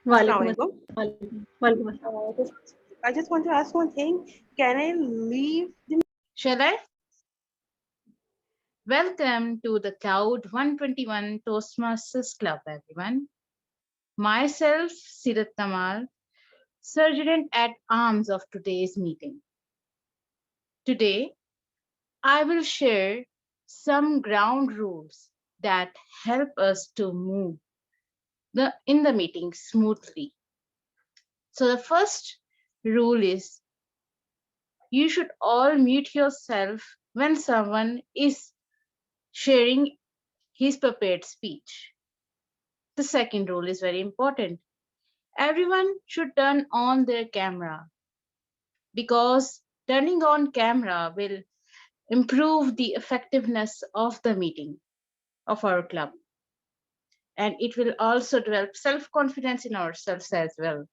Walaikum Assalamualaikum. assalam. Walaikum assalam. I just want to ask one thing. Can I leave the Shall I? Welcome to the Cloud 121 Toastmasters Club, everyone. Myself, Sirat Kamal, Sergeant at Arms of today's meeting. Today, I will share some ground rules that help us to move in the meeting smoothly. So the first rule is you should all mute yourself when someone is sharing his prepared speech. The second rule is very important. Everyone should turn on their camera because turning on camera will improve the effectiveness of the meeting of our club. And it will also develop self-confidence in ourselves as well.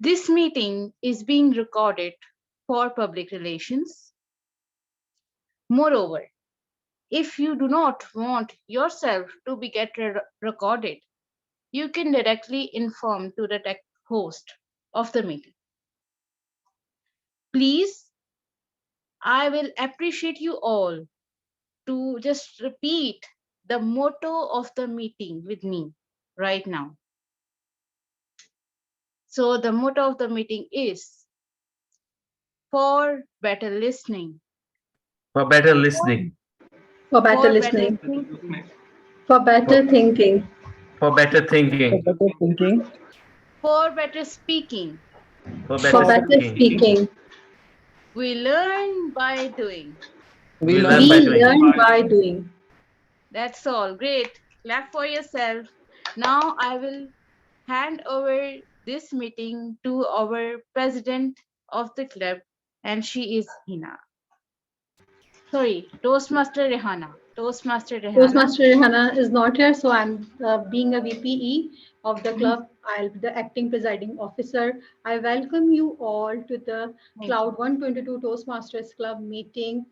This meeting is being recorded for public relations. Moreover, if you do not want yourself to be recorded, you can directly inform to the tech host of the meeting. Please, I will appreciate you all to just repeat the motto of the meeting with me right now. So the motto of the meeting is for better listening, For better listening, For better for better listening. thinking, For better thinking. for better thinking, For better thinking, for better speaking. for For better better speaking. speaking. We learn by doing. We we learn We by learn. doing. learn by doing. That's all. Great. Clap for yourself. Now I will hand over this meeting to our president of the club, and she is Hina. Sorry, Toastmaster Rehana. Toastmaster Rehana. Toastmaster Rihanna is not here, so I'm being a VPE of the club. I'll be the acting presiding officer. I welcome you all to the Thank you. Cloud 122 Toastmasters Club meeting.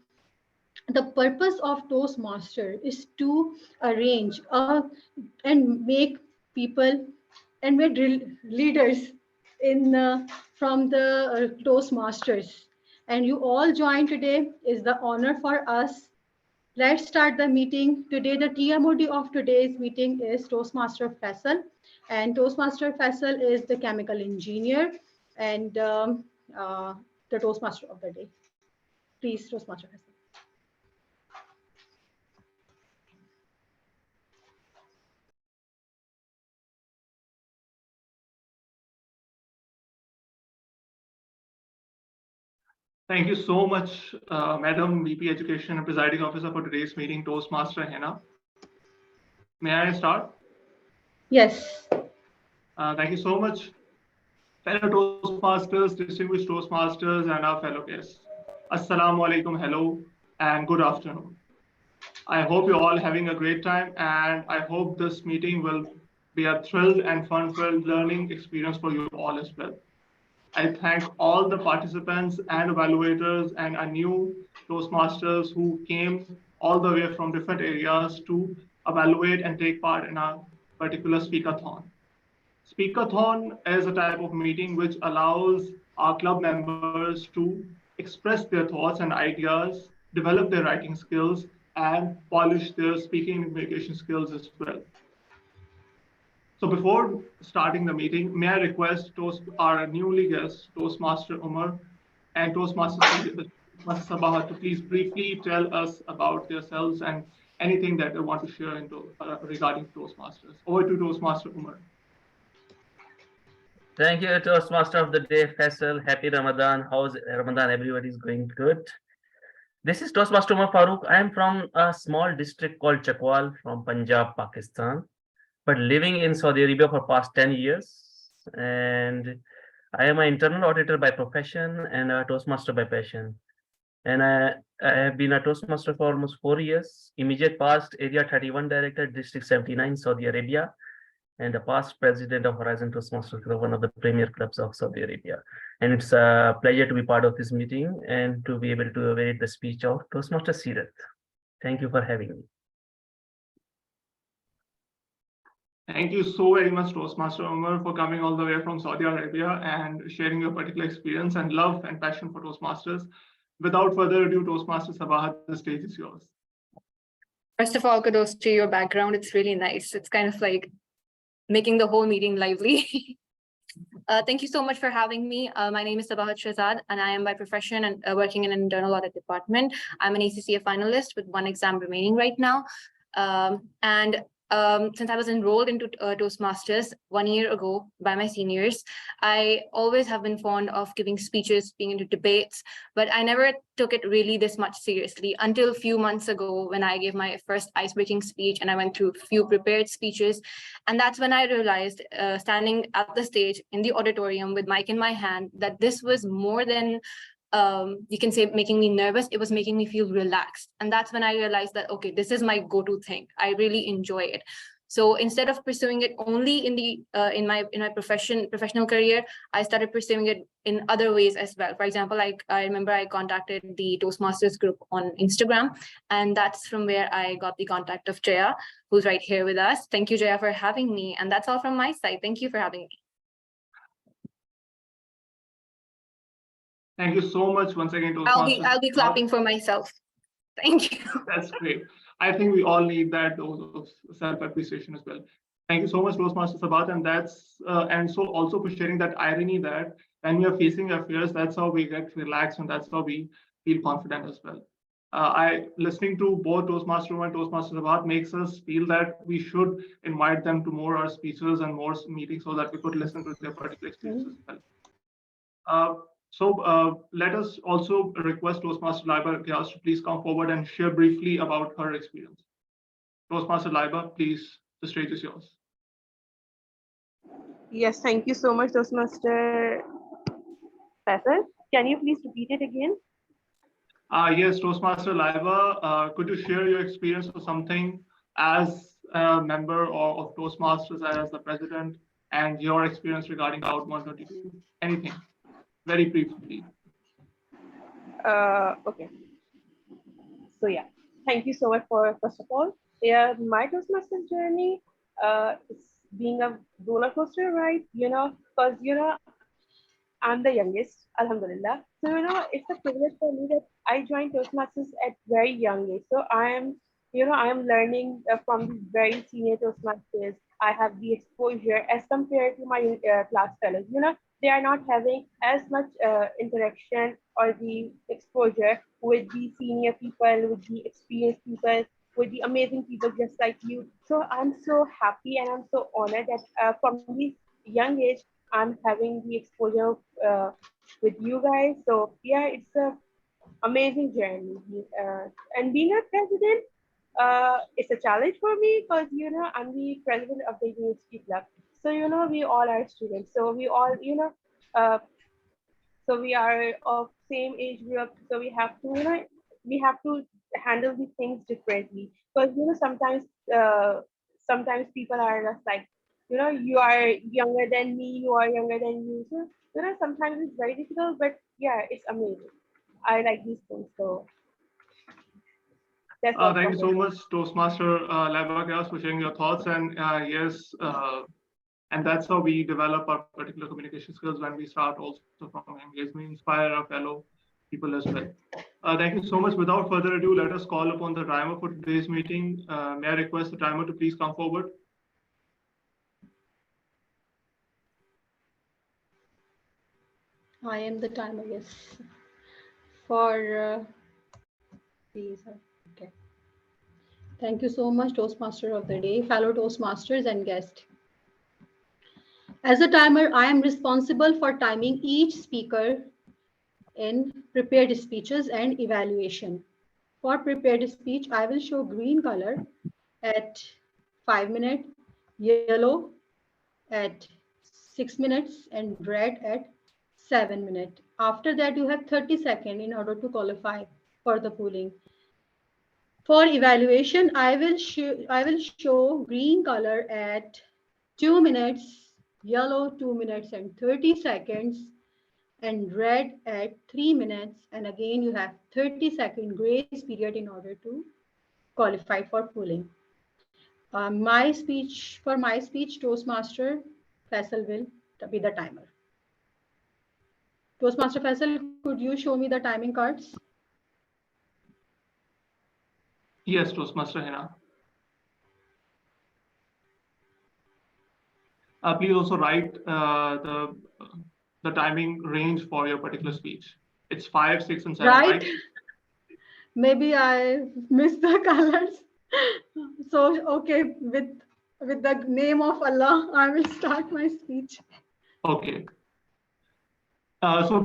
The purpose of Toastmaster is to arrange and make people and make leaders in from the Toastmasters. And you all join today is the honor for us. Let's start the meeting. Today, the TMOD of today's meeting is Toastmaster Faisal. And Toastmaster Faisal is the chemical engineer and the Toastmaster of the day. Please, Toastmaster Faisal. Thank you so much, Madam VP Education and Presiding Officer for today's meeting, Toastmaster Hena. May I start? Yes. Thank you so much, fellow Toastmasters, distinguished Toastmasters, and our fellow guests. Assalamu alaikum, hello, and good afternoon. I hope you're all having a great time, and I hope this meeting will be a thrilled and fun-filled learning experience for you all as well. I thank all the participants and evaluators and our new Toastmasters who came all the way from different areas to evaluate and take part in our particular Speech-A-Thon. Speech-A-Thon is a type of meeting which allows our club members to express their thoughts and ideas, develop their writing skills, and polish their speaking and communication skills as well. So before starting the meeting, may I request our newly guest, Toastmaster Umar and Toastmaster Sabahat to please briefly tell us about themselves and anything that they want to share regarding Toastmasters. Over to Toastmaster Umar. Thank you, Toastmaster of the Day, Faisal. Happy Ramadan. How's Ramadan? Everybody's going good. This is Toastmaster Umar Farooq. I am from a small district called Chakwal from Punjab, Pakistan, but living in Saudi Arabia for past 10 years. And I am an internal auditor by profession and a Toastmaster by passion. And I have been a Toastmaster for almost 4 years, immediate past Area 31 Director, District 79, Saudi Arabia, and the past president of Horizon Toastmasters Club, one of the premier clubs of Saudi Arabia. And it's a pleasure to be part of this meeting and to be able to await the speech of Toastmaster Sirat. Thank you for having me. Thank you so very much, Toastmaster Umar, for coming all the way from Saudi Arabia and sharing your particular experience and love and passion for Toastmasters. Without further ado, Toastmaster Sabahat, the stage is yours. First of all, kudos to your background. It's really nice. It's kind of like making the whole meeting lively. Thank you so much for having me. My name is Sabahat Shahzad, and I am by profession and working in an internal audit department. I'm an ACCA finalist with one exam remaining right now. Since I was enrolled into Toastmasters 1 year ago by my seniors, I always have been fond of giving speeches, being into debates, but I never took it really this much seriously until a few months ago when I gave my first ice-breaking speech and I went through a few prepared speeches. And that's when I realized, standing at the stage in the auditorium with mic in my hand, that this was more than you can say making me nervous. It was making me feel relaxed. And that's when I realized that, okay, this is my go-to thing. I really enjoy it. So instead of pursuing it only in my professional career, I started pursuing it in other ways as well. For example, I remember I contacted the Toastmasters group on Instagram, and that's from where I got the contact of Jaya, who's right here with us. Thank you, Jaya, for having me. And that's all from my side. Thank you for having me. Thank you so much once again, Toastmasters. I'll be clapping for myself. Thank you. That's great. I think we all need that dose of self-appreciation as well. Thank you so much, Toastmaster Sabahat, and so also for sharing that irony that when we are facing our fears, that's how we get relaxed and that's how we feel confident as well. Listening to both Toastmaster and Toastmaster Sabahat makes us feel that we should invite them to more our speeches and more meetings so that we could listen to their particular experiences as well. Let us also request Toastmaster Laiba Gyas to please come forward and share briefly about her experience. Toastmaster Laiba, please, the stage is yours. Yes, thank you so much, Toastmaster Faisal. Can you please repeat it again? Yes, Toastmaster Laiba, could you share your experience or something as a member of Toastmasters, as the president, and your experience regarding Out 122? Anything, very briefly. Okay. So yeah, thank you so much for, first of all, yeah, my Toastmasters journey, it's being a roller coaster ride, because, I'm the youngest, Alhamdulillah. So, it's a privilege for me that I joined Toastmasters at very young age. So I am learning from the very senior Toastmasters. I have the exposure as compared to my class fellows. They are not having as much interaction or the exposure with the senior people, with the experienced people, with the amazing people just like you. So I'm so happy and I'm so honored that from this young age, I'm having the exposure with you guys. So yeah, it's a amazing journey. And being a president, it's a challenge for me because I'm the president of the university club. So we all are students. So we all uh, so we are of same age group. So we have to we have to handle these things differently because sometimes people are just like you are younger than me, you are younger than you. So sometimes it's very difficult, but yeah, it's amazing. I like these things. So that's all Thank from you so me. much, Toastmaster Laiba Gyas, for sharing your thoughts. And yes, and that's how we develop our particular communication skills when we start also from engagement, inspire our fellow people as well. Thank you so much. Without further ado, let us call upon the timer for today's meeting. May I request the timer to please come forward? I am the timer, yes. For these, okay. Thank you so much, Toastmaster of the day, fellow Toastmasters and guests. As a timer, I am responsible for timing each speaker in prepared speeches and evaluation. For prepared speech, I will show green color at 5 minutes, yellow at 6 minutes, and red at 7 minutes. After that, you have 30 seconds in order to qualify for the polling. For evaluation, I will show green color at 2 minutes, yellow 2 minutes and 30 seconds, and red at 3 minutes. And again, you have 30-second grace period in order to qualify for polling. my speech, Toastmaster Faisal will be the timer. Toastmaster Faisal, could you show me the timing cards? Yes, Toastmaster Hina. Please also write the timing range for your particular speech. It's 5, 6, and 7, Right? right? Maybe I missed the colors. So okay, with the name of Allah, I will start my speech. Okay. So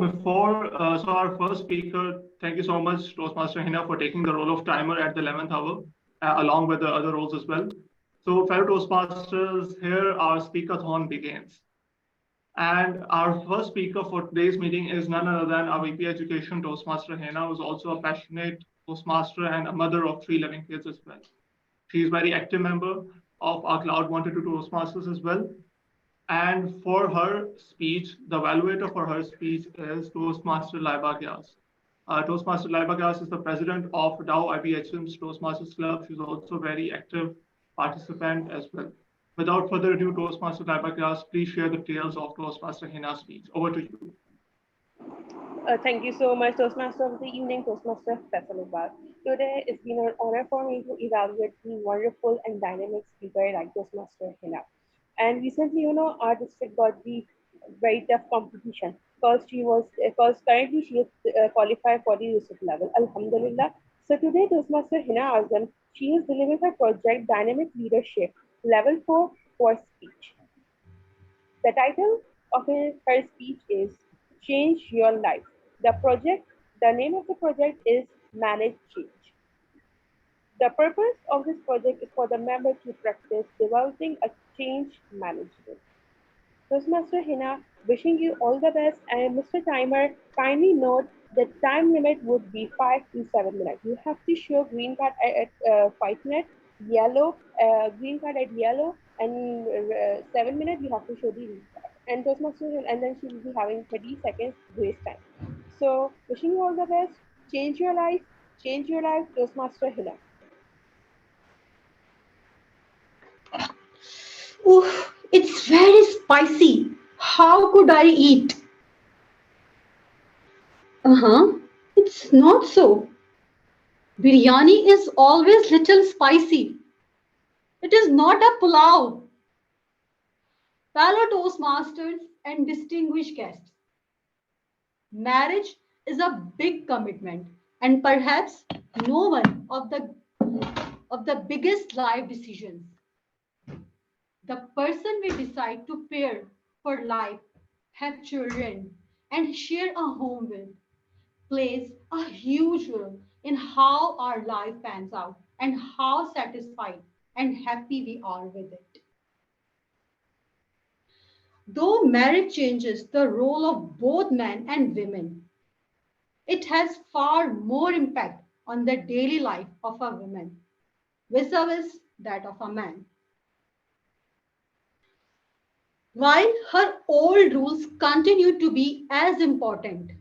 our first speaker, thank you so much, Toastmaster Hina, for taking the role of timer at the 11th hour, along with the other roles as well. So, fellow Toastmasters, here our Speech-A-Thon begins. And our first speaker for today's meeting is none other than our VP Education, Toastmaster Hina, who is also a passionate Toastmaster and a mother of 3 living kids as well. She is a very active member of our Cloud 122 Toastmasters as well. And for her speech, the evaluator for her speech is Toastmaster Laiba Gyas. Toastmaster Laiba Gyas is the president of Dow IBHM's Toastmasters Club. She's also a very active participant as well. Without further ado, Toastmaster Laiba Gyas, please share the tales of Toastmaster Hina's speech. Over to you. Thank you so much, Toastmaster of the evening, Toastmaster Faisal. Today, it's been an honor for me to evaluate the wonderful and dynamic speaker like Toastmaster Hina. And recently, our district got the very tough competition because currently she is qualified for the district level. Alhamdulillah. So today, Toastmaster Hina Azam, she is delivering her project Dynamic Leadership Level 4 for Speech. The title of her speech is Change Your Life. The name of the project is Manage Change. The purpose of this project is for the member to practice developing a change management. Toastmaster Hina, wishing you all the best, and Mr. Timer, kindly note the time limit would be 5 to 7 minutes. You have to show green card at 5 minutes, green card at yellow, and 7 minutes you have to show the green card. And Toastmaster, and then she will be having 30 seconds grace time. So, wishing you all the best. Change your life, Toastmaster Hina. Ooh, it's very spicy. How could I eat? It's not so. Biryani is always little spicy. It is not a pulao. Fellow Toastmasters and distinguished guests, marriage is a big commitment and perhaps no one of the biggest life decisions. The person we decide to pair for life, have children, and share a home with plays a huge role in how our life pans out and how satisfied and happy we are with it. Though marriage changes the role of both men and women, it has far more impact on the daily life of a woman vis-a-vis that of a man. While her old rules continue to be as important,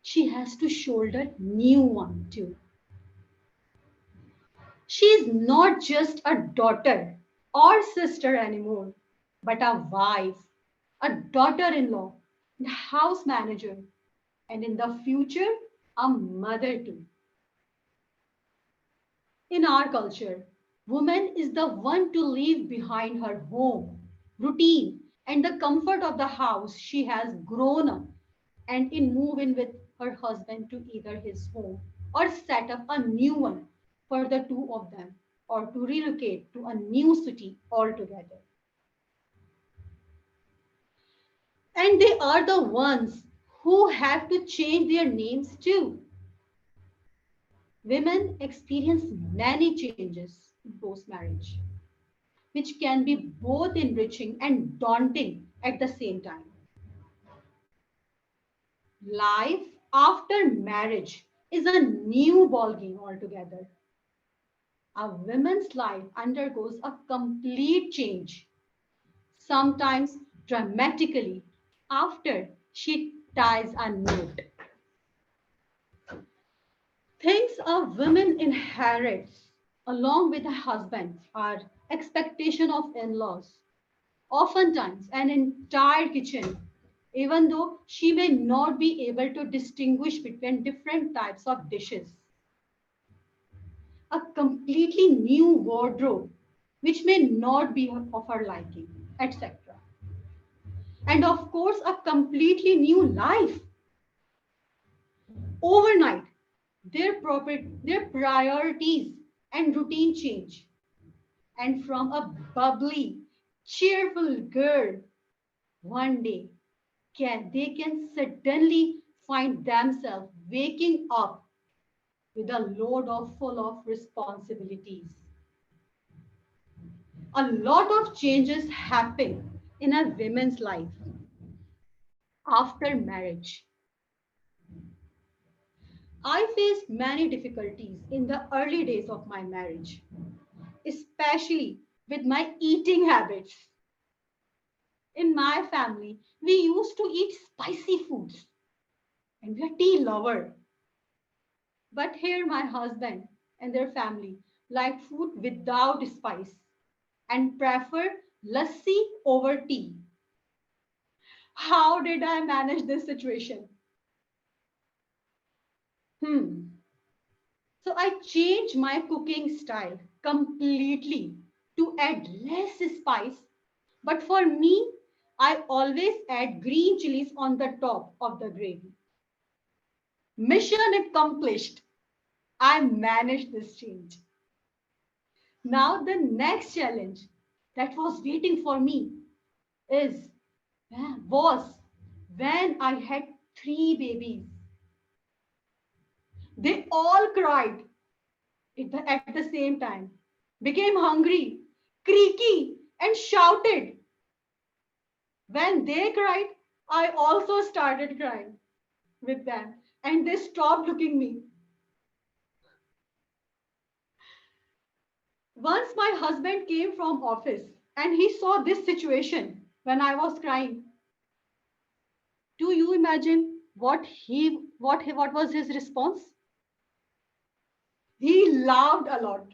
she has to shoulder new one too. She is not just a daughter or sister anymore, but a wife, a daughter-in-law, a house manager, and in the future, a mother too. In our culture, woman is the one to leave behind her home, routine, and the comfort of the house she has grown up and in move in with her husband to either his home or set up a new one for the two of them or to relocate to a new city altogether. And they are the ones who have to change their names too. Women experience many changes in post marriage, which can be both enriching and daunting at the same time. Life after marriage is a new ballgame altogether. A woman's life undergoes a complete change, sometimes dramatically, after she ties a knot. Things a woman inherits along with a husband are expectation of in-laws, oftentimes an entire kitchen, even though she may not be able to distinguish between different types of dishes. A completely new wardrobe, which may not be of her liking, etc. And of course, a completely new life. Overnight, their priorities and routine change. And from a bubbly, cheerful girl, one day they can suddenly find themselves waking up with a load of full of responsibilities. A lot of changes happen in a woman's life after marriage. I faced many difficulties in the early days of my marriage, especially with my eating habits. In my family, we used to eat spicy foods and we are tea lover. But here my husband and their family like food without spice and prefer lassi over tea. How did I manage this situation? Hmm. So I changed my cooking style completely to add less spice. But for me, I always add green chilies on the top of the gravy. Mission accomplished. I managed this change. Now the next challenge that was waiting for me is was when I had three babies. They all cried at the same time, became hungry, creaky, and shouted. When they cried, I also started crying with them, and they stopped looking me. Once my husband came from office and he saw this situation when I was crying. Do you imagine what was his response? He laughed a lot.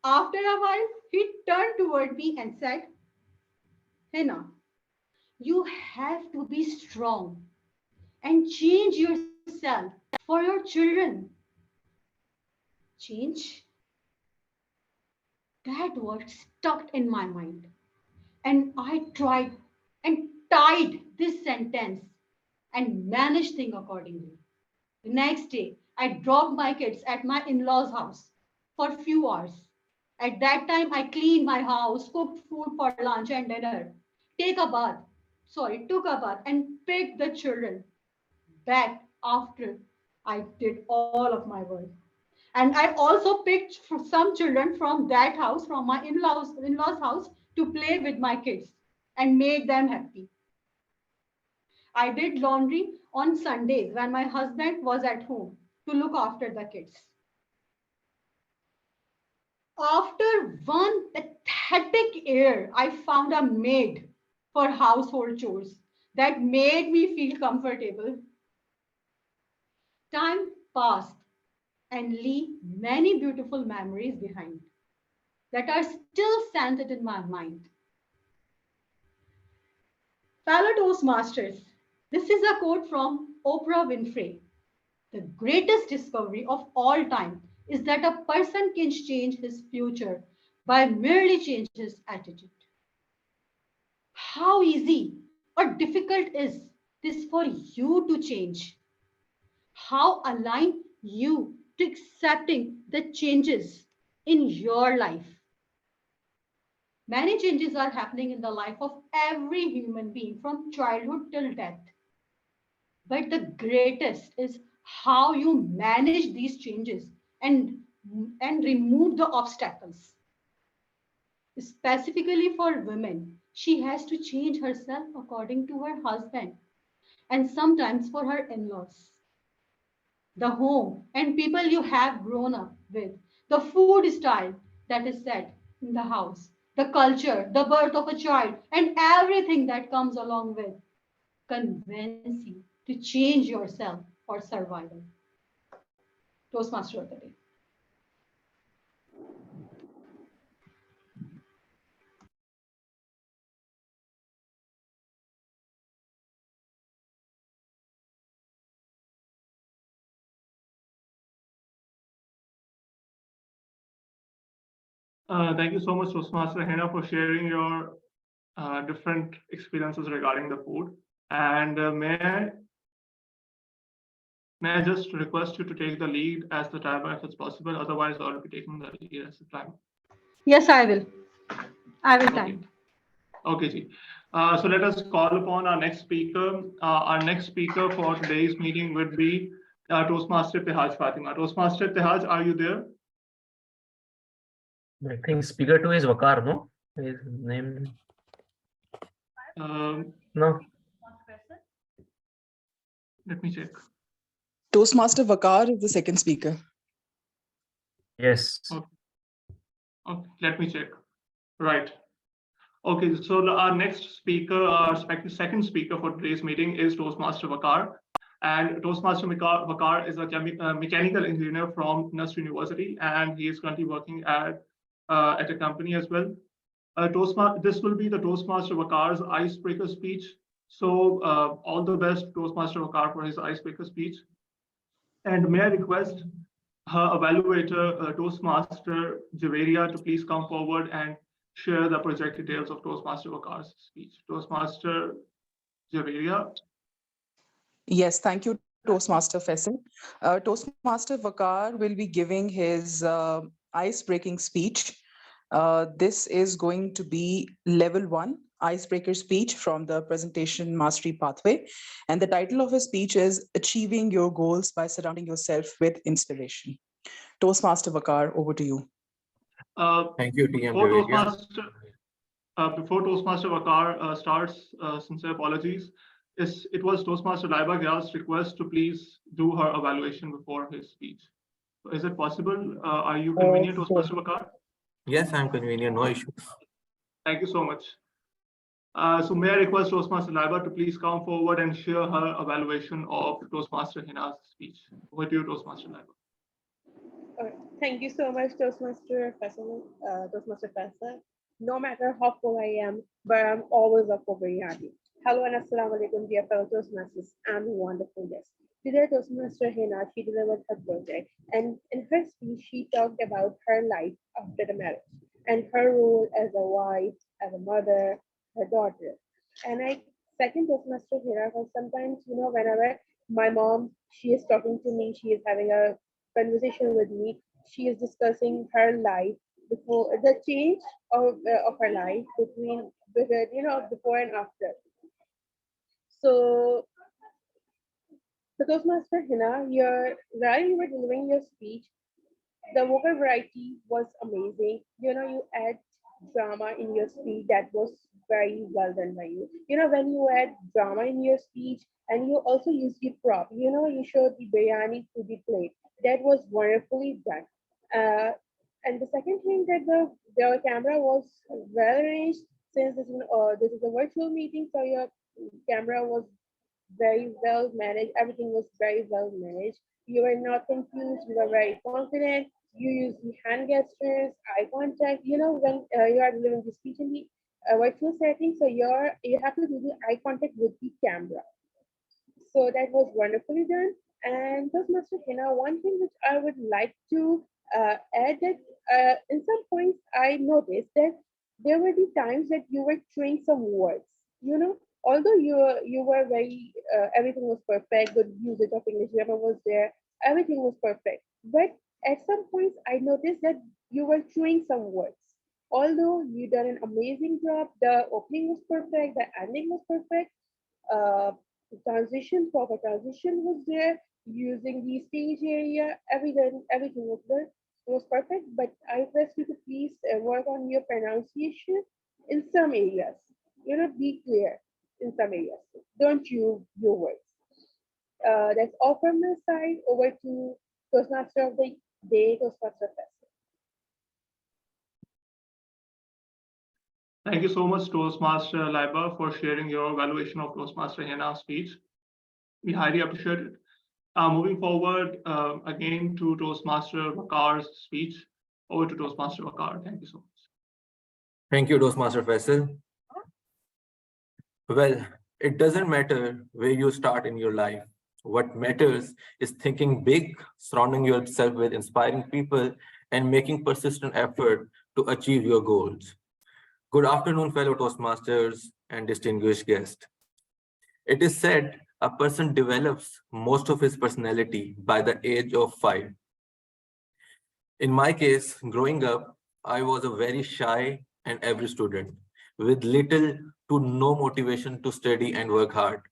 After a while, he turned toward me and said, Hena, you have to be strong and change yourself for your children. Change? That word stuck in my mind. And I tried and tied this sentence and managed things accordingly. The next day, I dropped my kids at my in-laws' house for a few hours. At that time, I cleaned my house, cooked food for lunch and dinner, took a bath and picked the children back after I did all of my work. And I also picked some children from that house, from my in-laws house, to play with my kids and made them happy. I did laundry on Sundays when my husband was at home to look after the kids. After one pathetic year, I found a maid for household chores that made me feel comfortable. Time passed and leave many beautiful memories behind that are still centered in my mind. Fellow Toastmasters, this is a quote from Oprah Winfrey. The greatest discovery of all time is that a person can change his future by merely change his attitude. How easy or difficult is this for you to change? How align you to accepting the changes in your life? Many changes are happening in the life of every human being from childhood till death. But the greatest is how you manage these changes and, and remove the obstacles. Specifically for women, she has to change herself according to her husband and sometimes for her in-laws, the home and people you have grown up with, the food style that is set in the house, the culture, the birth of a child, and everything that comes along with convince you to change yourself for survival. Toastmaster of the day. Thank you so much, Toastmaster Hina, for sharing your different experiences regarding the food. And may I just request you to take the lead as the timer if it's possible? Otherwise, I'll be taking the lead as the timer. Yes, I will. I will Okay. time. Okay, Ji. So let us call upon our next speaker. Our next speaker for today's meeting would be Toastmaster Tehaj Fatima. Toastmaster Tehaj, are you there? I think speaker 2 is Vakar, no? His name. No. Let me check. Toastmaster Vakar is the second speaker. Yes. Okay, let me check. Right. Okay, so our next speaker, our second speaker for today's meeting is Toastmaster Vakar. And Toastmaster Vakar is a mechanical engineer from Nust University, and he is currently working at a company as well. This will be the Toastmaster Vakar's icebreaker speech. So all the best, Toastmaster Vakar, for his icebreaker speech. And may I request her evaluator, Toastmaster Javeria, to please come forward and share the project details of Toastmaster Vakar's speech. Toastmaster Javeria. Yes, thank you, Toastmaster Faisal. Toastmaster Vakar will be giving his ice-breaking speech. This is going to be level 1 icebreaker speech from the presentation mastery pathway. And the title of his speech is Achieving Your Goals by Surrounding Yourself with Inspiration. Toastmaster Vakar, over to you. Thank you, TM. Before Toastmaster Vakar starts, sincere apologies. It was Toastmaster Laiba Gyal's request to please do her evaluation before his speech. So is it possible? Are you convenient, Toastmaster Vakar? Yes, I'm convenient. No issues. Thank you so much. So may I request Toastmaster Laiba to please come forward and share her evaluation of Toastmaster Hina's speech. Over to you, Toastmaster Laiba. Thank you so much, Toastmaster Faisal. No matter how full I am, but I'm always up for biryani. Hello and assalamu alaikum, dear fellow Toastmasters and wonderful guests. Today, Toastmaster Hina, she delivered her project, and in her speech, she talked about her life after the marriage and her role as a wife, as a mother, her daughter. And I second Toastmaster Hina, because sometimes, whenever my mom, she is talking to me, she is having a conversation with me, she is discussing her life before the change of her life between before and after. So Toastmaster Hina, while you were delivering your speech, the vocal variety was amazing. You add drama in your speech, that was very well done by you. When you add drama in your speech and you also use the prop, you showed the biryani to the plate. That was wonderfully done. And the second thing, that the camera was well arranged, since this is a virtual meeting, so your camera was very well managed. Everything was very well managed. You were not confused. You were very confident. You used the hand gestures, eye contact. When you are delivering the speech in the virtual setting, so you have to do the eye contact with the camera. So that was wonderfully done. And Toastmaster Hina, one thing which I would like to add, that in some points I noticed that there were the times that you were chewing some words. Although you were very everything was perfect, good usage of English grammar was there, everything was perfect. But at some points I noticed that you were chewing some words. Although you done an amazing job, the opening was perfect, the ending was perfect, proper transition was there, using the stage area, everything was good. It was perfect, but I request you to please work on your pronunciation in some areas. Be clear in some areas. Don't use your words. That's all from my side. Over to Toastmaster of the Day, Toastmaster Festival. Thank you so much, Toastmaster Laiba, for sharing your evaluation of Toastmaster Hina's speech. We highly appreciate it. Moving forward, again to Toastmaster Vakar's speech. Over to Toastmaster Vakar. Thank you so much. Thank you, Toastmaster Faisal. Well, it doesn't matter where you start in your life. What matters is thinking big, surrounding yourself with inspiring people, and making persistent effort to achieve your goals. Good afternoon, fellow Toastmasters and distinguished guests. It is said a person develops most of his personality by the age of 5. In my case, growing up, I was a very shy and average student with little to no motivation to study and work hard.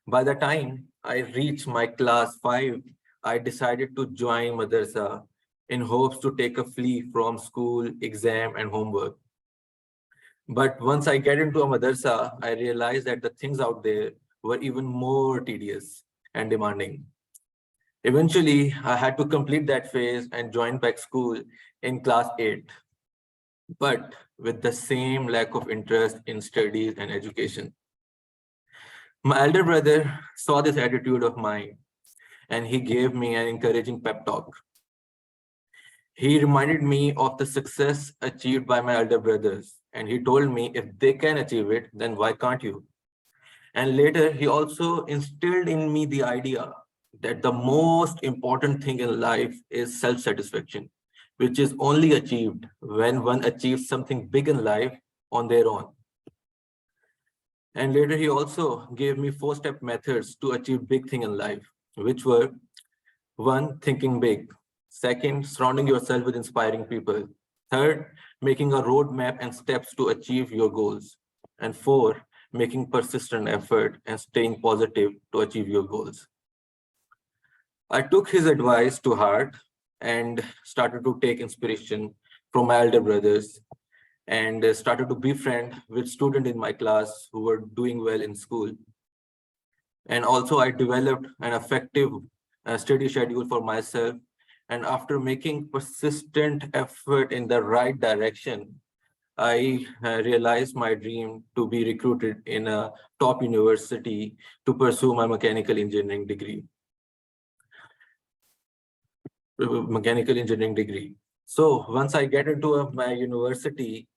By the time I reached my class 5, I decided to join Madrasa in hopes to take a flee from school, exam, and homework. But once I get into a Madrasa, I realized that the things out there were even more tedious and demanding. Eventually, I had to complete that phase and join back school in class 8, but with the same lack of interest in studies and education. My elder brother saw this attitude of mine and he gave me an encouraging pep talk. He reminded me of the success achieved by my elder brothers, and he told me if they can achieve it, then why can't you? And later, he also instilled in me the idea that the most important thing in life is self-satisfaction, which is only achieved when one achieves something big in life on their own. And later, he also gave me 4-step methods to achieve big thing in life, which were 1, thinking big. 2nd, surrounding yourself with inspiring people. 3rd, making a roadmap and steps to achieve your goals. And 4, making persistent effort and staying positive to achieve your goals. I took his advice to heart and started to take inspiration from my elder brothers and started to befriend with students in my class who were doing well in school. And also I developed an effective study schedule for myself. And after making persistent effort in the right direction, I realized my dream to be recruited in a top university to pursue my mechanical engineering degree. So once I get into my university,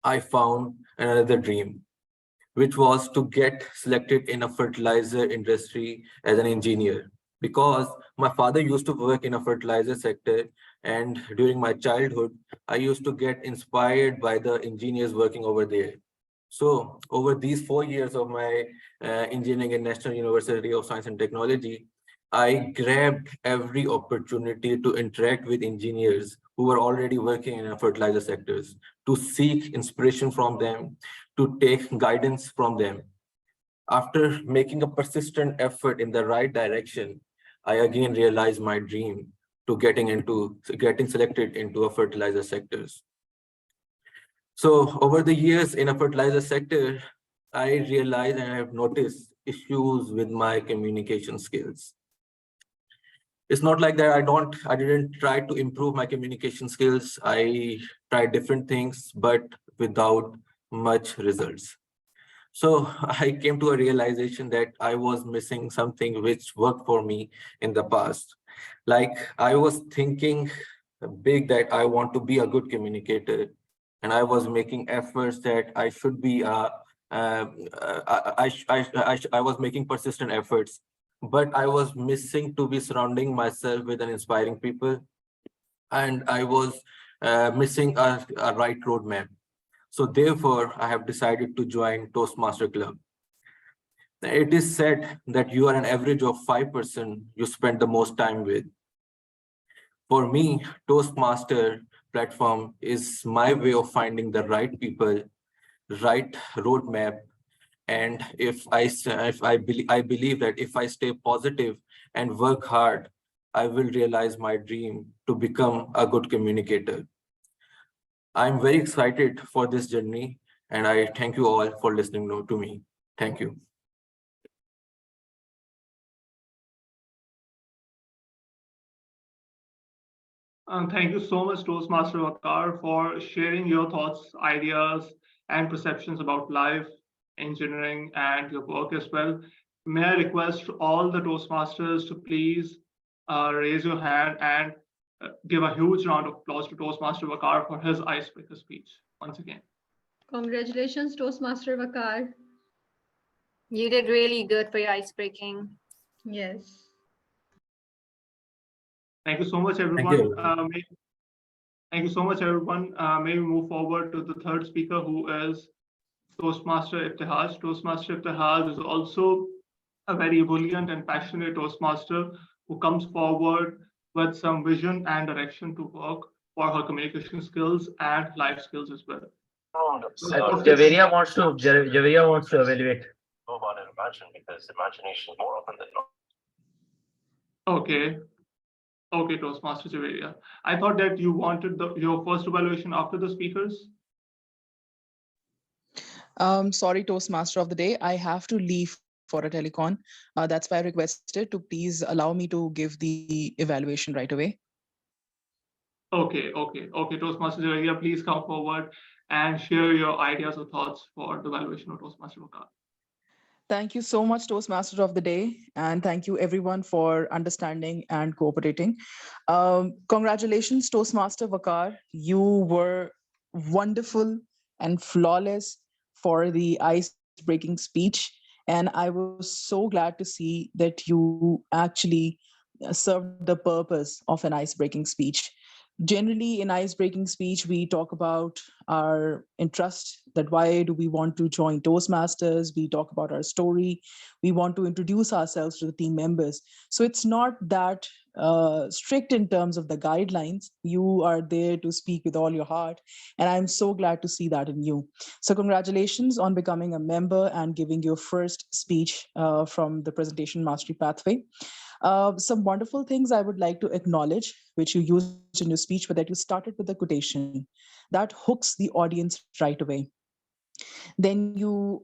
I found another dream, which was to get selected in a fertilizer industry as an engineer. Because my father used to work in a fertilizer sector, and during my childhood, I used to get inspired by the engineers working over there. So over these 4 years of my engineering in National University of Science and Technology, I grabbed every opportunity to interact with engineers who were already working in fertilizer sectors, to seek inspiration from them, to take guidance from them. After making a persistent effort in the right direction, I again realized my dream to getting selected into a fertilizer sectors. So over the years in a fertilizer sector, I realized and I have noticed issues with my communication skills. It's not like that I didn't try to improve my communication skills. I tried different things, but without much results. So I came to a realization that I was missing something which worked for me in the past. Like I was thinking big that I want to be a good communicator, and I was making efforts that I should be I was making persistent efforts, but I was missing to be surrounding myself with an inspiring people, and I was missing a right roadmap. So therefore, I have decided to join Toastmaster Club. It is said that you are an average of 5% you spend the most time with. For me, Toastmaster platform is my way of finding the right people, right roadmap. And I believe that if I stay positive and work hard, I will realize my dream to become a good communicator. I'm very excited for this journey, and I thank you all for listening to me. Thank you. Thank you so much, Toastmaster Vakar, for sharing your thoughts, ideas, and perceptions about life, engineering, and your work as well. May I request all the Toastmasters to please raise your hand and give a huge round of applause to Toastmaster Vakar for his icebreaker speech once again. Congratulations, Toastmaster Vakar. You did really good for your ice breaking. Yes. Thank you so much, everyone. Thank you. Thank you so much, everyone. May we move forward to the third speaker, who is Toastmaster Ibtihaj. Toastmaster Ibtihaj is also a very ebullient and passionate Toastmaster who comes forward with some vision and direction to work for her communication skills and life skills as well. Javeria wants to evaluate. Okay. Okay, Toastmaster Javeria. I thought that you wanted your first evaluation after the speakers. Sorry, Toastmaster of the day. I have to leave for a telecon. That's why I requested to please allow me to give the evaluation right away. Okay, Toastmaster Javeria, please come forward and share your ideas or thoughts for the evaluation of Toastmaster Vakar. Thank you so much, Toastmaster of the Day, and thank you everyone for understanding and cooperating. Congratulations, Toastmaster Vakar. You were wonderful and flawless for the ice-breaking speech, and I was so glad to see that you actually served the purpose of an ice-breaking speech. Generally, in ice-breaking speech, we talk about our interest, that why do we want to join Toastmasters. We talk about our story. We want to introduce ourselves to the team members. So it's not that strict in terms of the guidelines. You are there to speak with all your heart, and I'm so glad to see that in you. So congratulations on becoming a member and giving your first speech from the presentation mastery pathway. Some wonderful things I would like to acknowledge, which you used in your speech, but that you started with a quotation that hooks the audience right away. Then you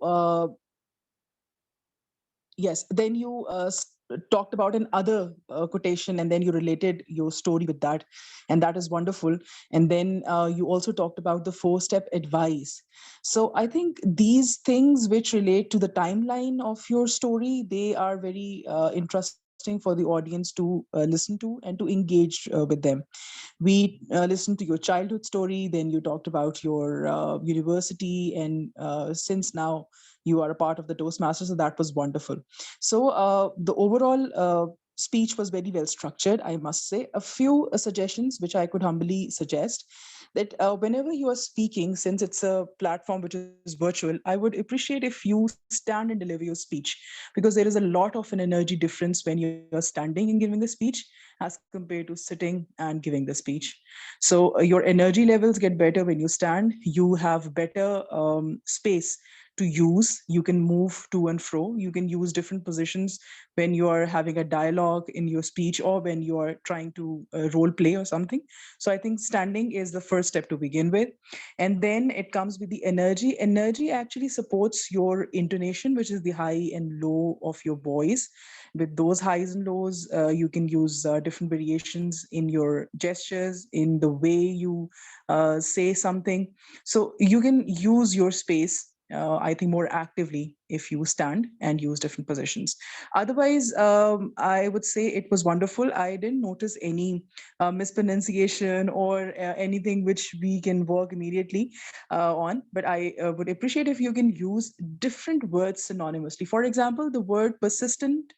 talked about another quotation, and then you related your story with that, and that is wonderful. And then you also talked about the 4-step advice. So I think these things which relate to the timeline of your story, they are very interesting for the audience to listen to and to engage with them. We listened to your childhood story, then you talked about your university, and since now you are a part of the Toastmasters, so that was wonderful. So the overall speech was very well structured, I must say. A few suggestions which I could humbly suggest, that whenever you are speaking, since it's a platform which is virtual, I would appreciate if you stand and deliver your speech, because there is a lot of an energy difference when you're standing and giving a speech as compared to sitting and giving the speech. So your energy levels get better when you stand. You have better space to use. You can move to and fro. You can use different positions when you are having a dialogue in your speech, or when you are trying to role play or something. So I think standing is the first step to begin with. And then it comes with the energy. Energy actually supports your intonation, which is the high and low of your voice. With those highs and lows, you can use different variations in your gestures, in the way you say something. So you can use your space, I think, more actively if you stand and use different positions. Otherwise, I would say it was wonderful. I didn't notice any mispronunciation or anything which we can work immediately on, but I would appreciate if you can use different words synonymously. For example, the word persistent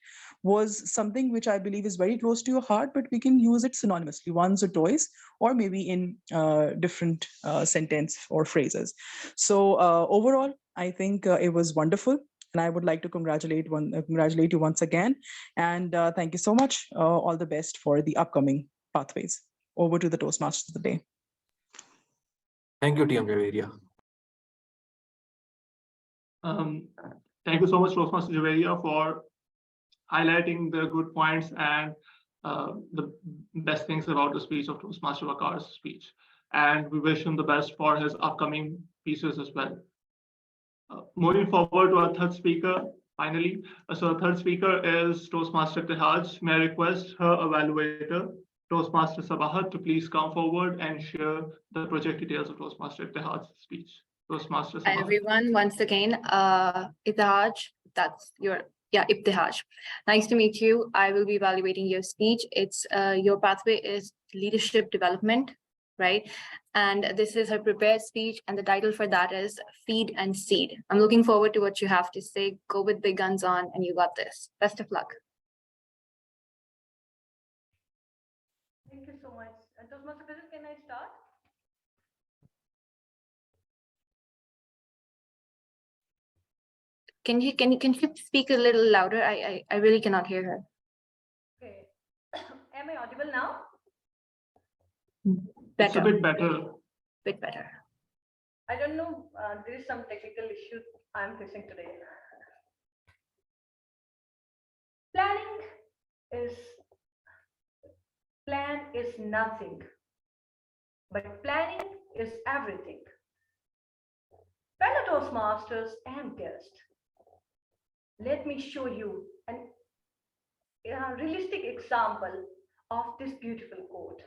was something which I believe is very close to your heart, but we can use it synonymously once or twice, or maybe in different sentence or phrases. So overall, I think it was wonderful, and I would like to congratulate you once again. And thank you so much. All the best for the upcoming pathways. Over to the Toastmasters of the day. Thank you, TM Javeria. Thank you so much, Toastmaster Javeria, for highlighting the good points and the best things about the speech of Toastmaster Vakar's speech. And we wish him the best for his upcoming pieces as well. Moving forward to our third speaker, finally. So our third speaker is Toastmaster Ibtihaj. May I request her evaluator, Toastmaster Sabahat, to please come forward and share the project details of Toastmaster Ibtihaj's speech. Toastmaster Sabahat. Hi, everyone. Once again, Ibtihaj, that's your, Ibtihaj. Nice to meet you. I will be evaluating your speech. It's your pathway is leadership development, right? And this is her prepared speech, and the title for that is Feed and Seed. I'm looking forward to what you have to say. Go with big guns on, and you got this. Best of luck. Thank you so much. Toastmaster Faisal, can I start? Can you speak a little louder? I really cannot hear her. Okay. Am I audible now? It's a Better, bit better. bit better. I don't know. There is some technical issue I'm facing today. Planning is plan is nothing, but planning is everything. Fellow Toastmasters and guests, let me show you a realistic example of this beautiful quote.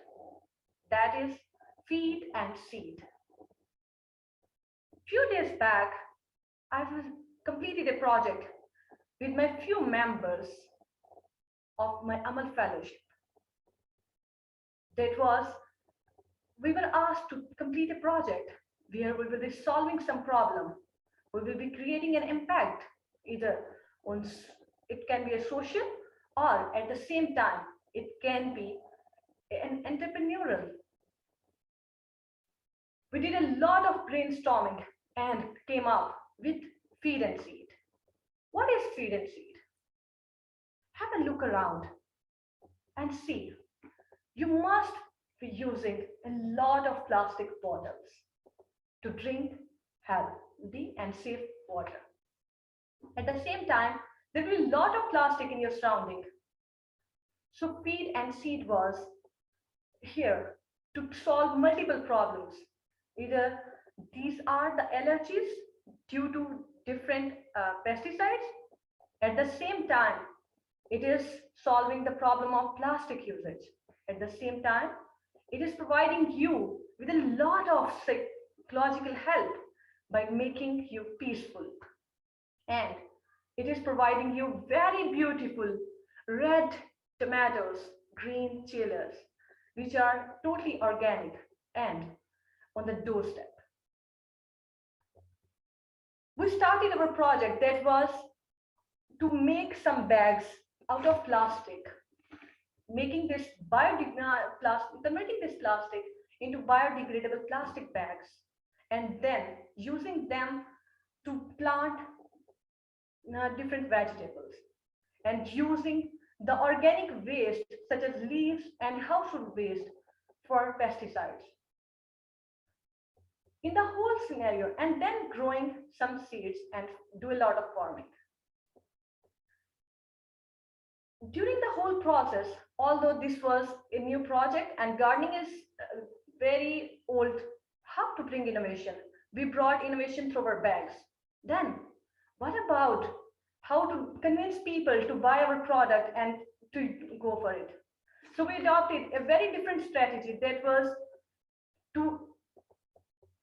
That is feed and seed. Few days back, I completed a project with my few members of my Amal Fellowship. That was, we were asked to complete a project where we will be solving some problem. We will be creating an impact, either on, it can be a social, or at the same time, it can be an entrepreneurial. We did a lot of brainstorming and came up with feed and seed. What is feed and seed? Have a look around and see. You must be using a lot of plastic bottles to drink healthy and safe water. At the same time, there will be a lot of plastic in your surrounding. So feed and seed was here to solve multiple problems. Either these are the allergies due to different pesticides. At the same time, it is solving the problem of plastic usage. At the same time, it is providing you with a lot of psychological help by making you peaceful. And it is providing you very beautiful red tomatoes, green chilies, which are totally organic and on the doorstep. We started our project that was to make some bags out of plastic, making this converting this plastic into biodegradable plastic bags, and then using them to plant different vegetables, and using the organic waste such as leaves and household waste for pesticides in the whole scenario, and then growing some seeds and do a lot of farming. During the whole process, although this was a new project and gardening is very old, how to bring innovation? We brought innovation through our bags. Then, what about how to convince people to buy our product and to go for it? So we adopted a very different strategy that was to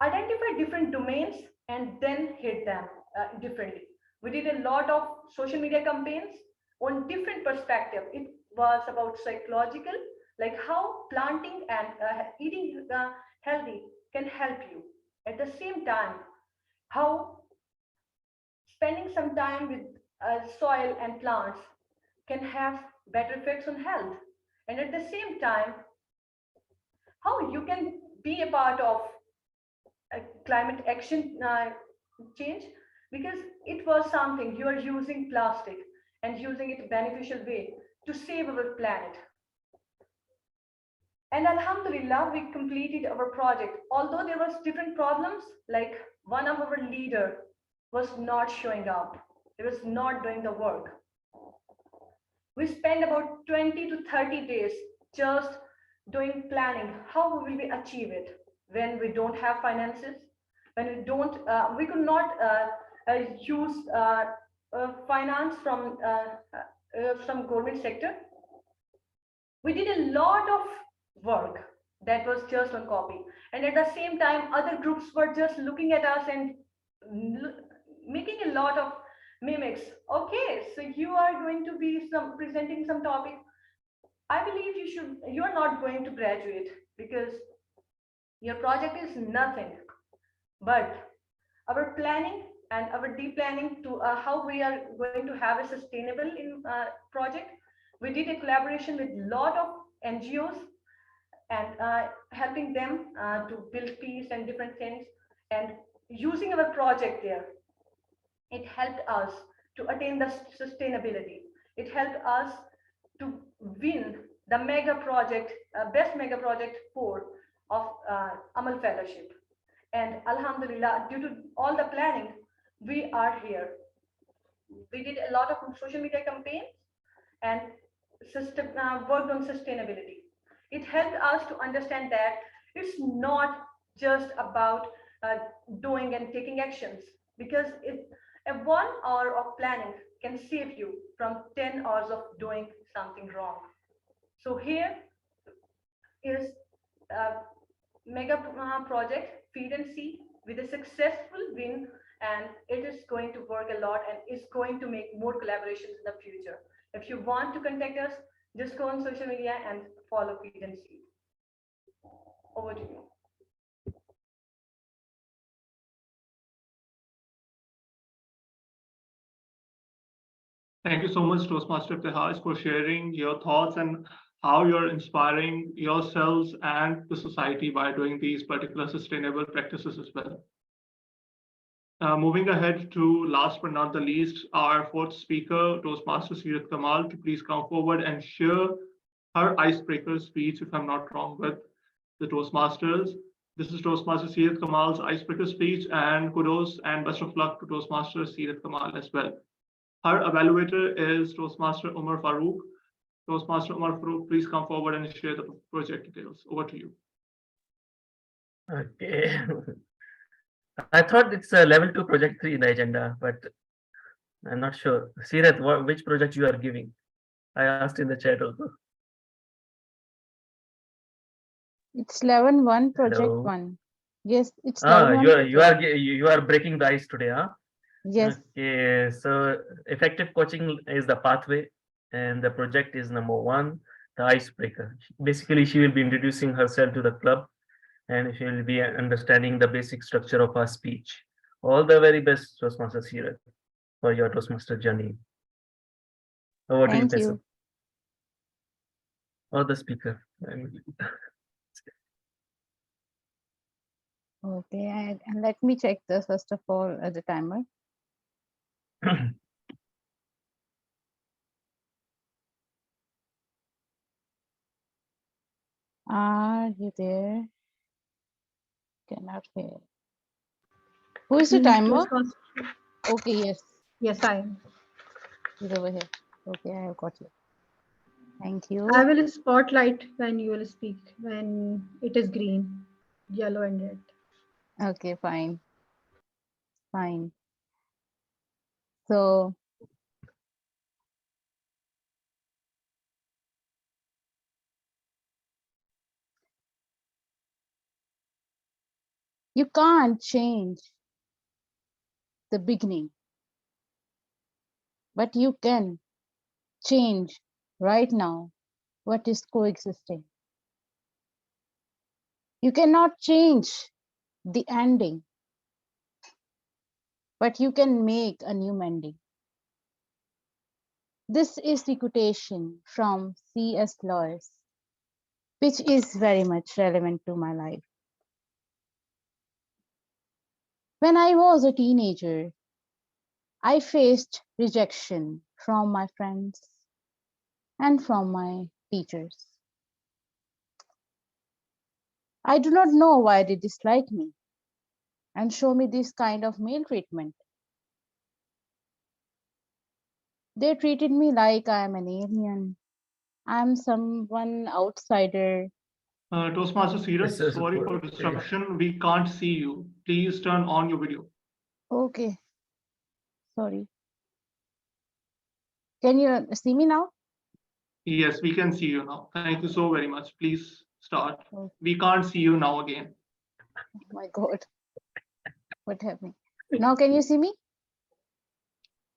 identify different domains and then hit them differently. We did a lot of social media campaigns on different perspective. It was about psychological, like how planting and eating healthy can help you. At the same time, how spending some time with soil and plants can have better effects on health. And at the same time, how you can be a part of climate action change, because it was something you are using plastic and using it beneficial way to save our planet. And Alhamdulillah, we completed our project. Although there was different problems, like one of our leader was not showing up. He was not doing the work. We spent about 20 to 30 days just doing planning, how we will we achieve it when we don't have finances, when we could not use finance from some government sector. We did a lot of work that was just on copy, and at the same time other groups were just looking at us and making a lot of mimics. Okay, so you are going to be presenting some topic. I believe you are not going to graduate because your project is nothing. But our planning and our deep planning to how we are going to have a sustainable project, we did a collaboration with a lot of NGOs and helping them to build peace and different things, and using our project there. It helped us to attain the sustainability. It helped us to win the mega project, best mega project 4 of Amal Fellowship. And Alhamdulillah, due to all the planning, we are here. We did a lot of social media campaigns and worked on sustainability. It helped us to understand that it's not just about uh, doing and taking actions, because a 1 hour of planning can save you from 10 hours of doing something wrong. So here is a mega project Feed and See with a successful win, and it is going to work a lot and is going to make more collaborations in the future. If you want to contact us, just go on social media and follow Feed and See. Over to you. Thank you so much, Toastmaster Iftihar, for sharing your thoughts and how you're inspiring yourselves and the society by doing these particular sustainable practices as well. Moving ahead to last but not the least, our fourth speaker, Toastmaster Seerat Kamal, to please come forward and share her icebreaker speech, if I'm not wrong, with the Toastmasters. This is Toastmaster Seerat Kamal's icebreaker speech, and kudos and best of luck to Toastmaster Seerat Kamal as well. Her evaluator is Toastmaster Umar Farooq. Toastmaster Umar Farooq, please come forward and share the project details. Over to you. Okay. I thought it's a level 2 project 3 in the agenda, but I'm not sure. Seerat, which project you are giving? I asked in the chat also. It's 11-1 project Hello. 1. Yes, it's 11-1. You are breaking the ice today, huh? Yes. Okay, so effective coaching is the pathway, and the project is number 1, the icebreaker. Basically, she will be introducing herself to the club, and she will be understanding the basic structure of her speech. All the very best, Toastmaster Seerat, for your Toastmaster journey. Over to you, Thank Faisal. you. Or the speaker. Okay, and let me check this first of all as a timer. Are you there? Cannot hear. Who is the timer? Okay, yes. Yes, I am. He's over here. Okay, I have got you. Thank you. I will spotlight when you will speak, when it is green, yellow, and red. Okay, fine. Fine. So, you can't change the beginning, but you can change right now what is coexisting. You cannot change the ending, but you can make a new mending. This is the quotation from C.S. Lewis, which is very much relevant to my life. When I was a teenager, I faced rejection from my friends and from my teachers. I do not know why they dislike me and show me this kind of male treatment. They treated me like I am an alien. I am someone outsider. Toastmaster Seerat, sorry for disruption. We can't see you. Please turn on your video. Okay. Sorry. Can you see me now? Yes, we can see you now. Thank you so very much. Please start. Okay. We can't see you now again. Oh my God. What happened? Now can you see me?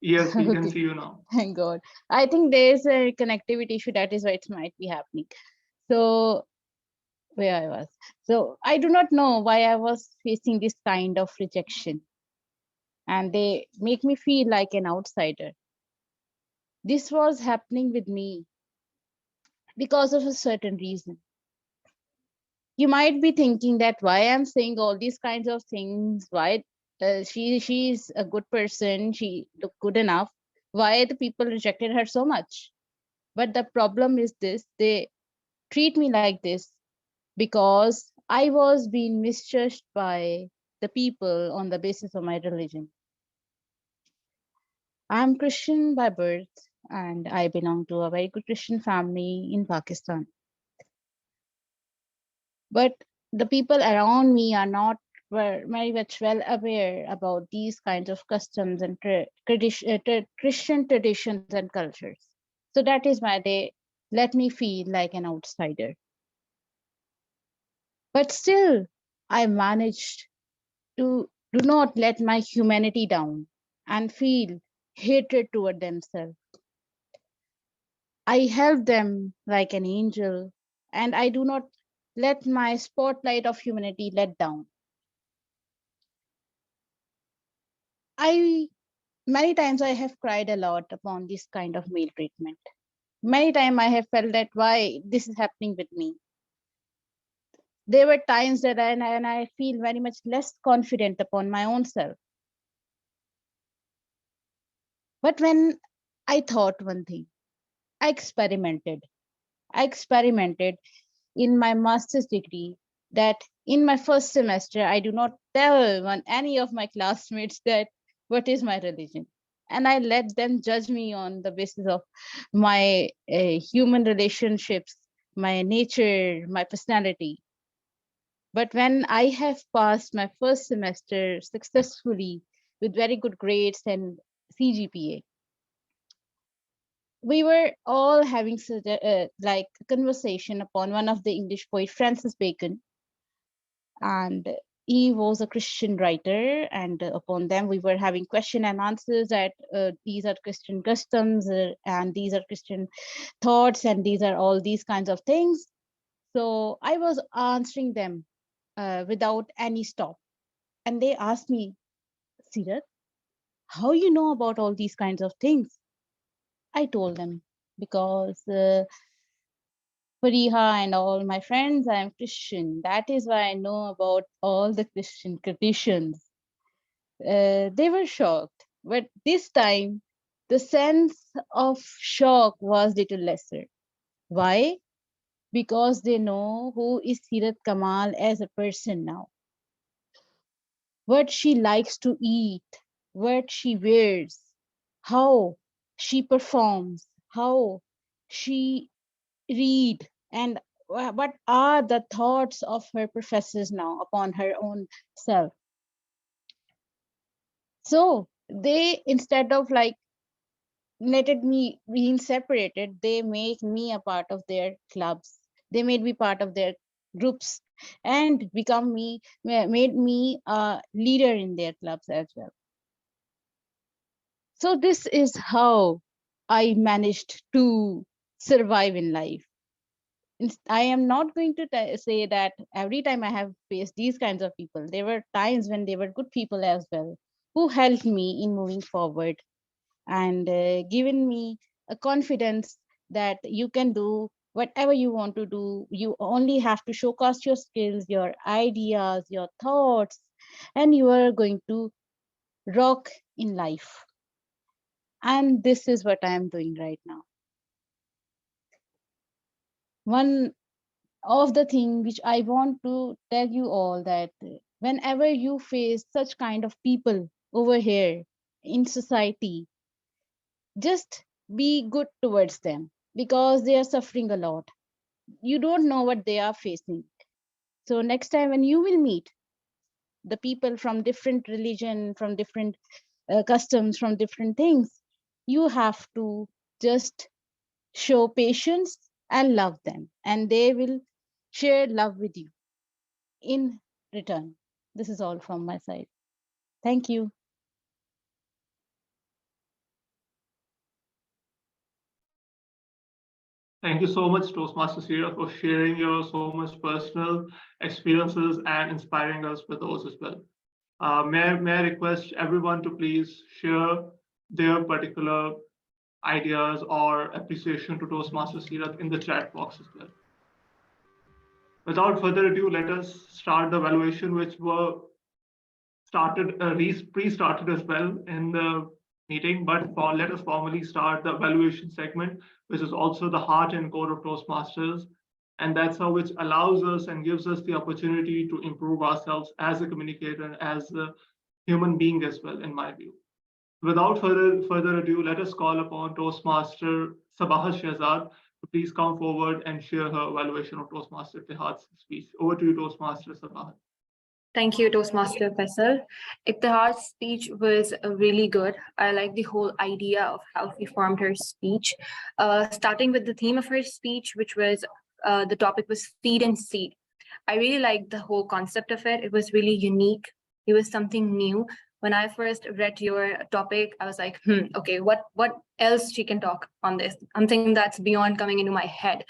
Yes, we can Okay. see you now. Thank God. I think there's a connectivity issue. That is why it might be happening. So where I was. So I do not know why I was facing this kind of rejection. And they make me feel like an outsider. This was happening with me because of a certain reason. You might be thinking that why I'm saying all these kinds of things, why she's a good person, she looked good enough. Why the people rejected her so much? But the problem is this: they treat me like this because I was being misjudged by the people on the basis of my religion. I'm Christian by birth, and I belong to a very good Christian family in Pakistan. But the people around me are not very much well aware about these kinds of customs and Christian traditions and cultures. So that is why they let me feel like an outsider. But still, I managed to do not let my humanity down and feel hatred toward themselves. I help them like an angel, and I do not let my spotlight of humanity let down. I Many times I have cried a lot upon this kind of meal treatment. Many times I have felt that why this is happening with me. There were times that I feel very much less confident upon my own self. But when I thought one thing, I experimented. I experimented in my master's degree that in my first semester, I do not tell any of my classmates that what is my religion. And I let them judge me on the basis of my human relationships, my nature, my personality. But when I have passed my first semester successfully with very good grades and CGPA, we were all having such like a conversation upon one of the English poet, Francis Bacon, and he was a Christian writer. And upon them, we were having question and answers that these are Christian customs and these are Christian thoughts and these are all these kinds of things. So I was answering them without any stop, and they asked me, Sirat, how you know about all these kinds of things? I told them because Fariha and all my friends, I am Christian. That is why I know about all the Christian traditions. They were shocked, but this time the sense of shock was little lesser. Why? Because they know who is Sirat Kamal as a person now. What she likes to eat, what she wears, how she performs, how she read, and what are the thoughts of her professors now upon her own self. So they, instead of like letting me being separated, they make me a part of their clubs, they made me part of their groups, and made me a leader in their clubs as well. So this is how I managed to survive in life. I am not going to say that every time I have faced these kinds of people. There were times when they were good people as well, who helped me in moving forward and given me a confidence that you can do whatever you want to do. You only have to showcase your skills, your ideas, your thoughts, and you are going to rock in life. And this is what I am doing right now. One of the thing which I want to tell you all, that whenever you face such kind of people over here in society, just be good towards them because they are suffering a lot. You don't know what they are facing. So next time when you will meet the people from different religion, from different customs, from different things, you have to just show patience and love them, and they will share love with you in return. This is all from my side. Thank you. Thank you so much, Toastmaster Sira, for sharing your so much personal experiences and inspiring us with those as well. May I request everyone to please share their particular ideas or appreciation to Toastmaster Sirat in the chat box as well. Without further ado, let us start the evaluation, which were pre-started as well in the meeting, but let us formally start the evaluation segment, which is also the heart and core of Toastmasters. And that's how which allows us and gives us the opportunity to improve ourselves as a communicator, as a human being as well, in my view. Without further ado, let us call upon Toastmaster Sabahat Shehzad to please come forward and share her evaluation of Toastmaster Ittihad's speech. Over to you, Toastmaster Sabahat. Thank you, Toastmaster Faisal. Ittihad's speech was really good. I like the whole idea of how she formed her speech. Starting with the theme of her speech, which was the topic was feed and seed. I really liked the whole concept of it. It was really unique. It was something new. When I first read your topic, I was like, okay, what else she can talk on this? Something that's beyond coming into my head.